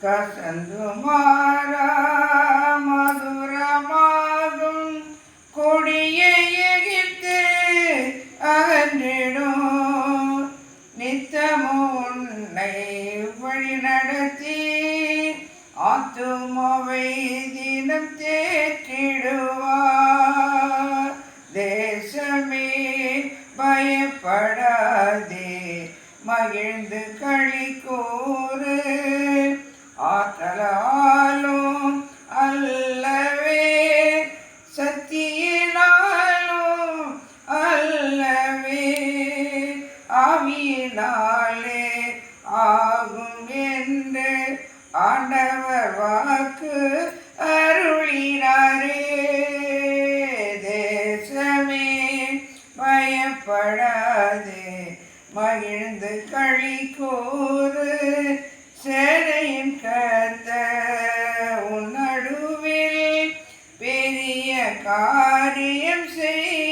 கசந்து மாறா மதுரமாகும் கொடியை எகித்து அகன்றிடும் நித்தமும் உன்னை வழி நடத்தி ஆத்துமாவை தினம் தேற்றிடுவார். தேசமே பயப்படாதே, மகிழ்ந்து களி கூறு. ஆற்றலாலும் அல்லவே, சக்தியினாலும் அல்லவே, ஆவியினாலே ஆகும் என்று ஆண்டவர் வாக்கு அருளினாரே. தேசமே பயப்படாதே, மகிழ்ந்து களி கூறு. சேனையின் கர்த்தர் உன் நடுவில் பெரிய காரியம் செய்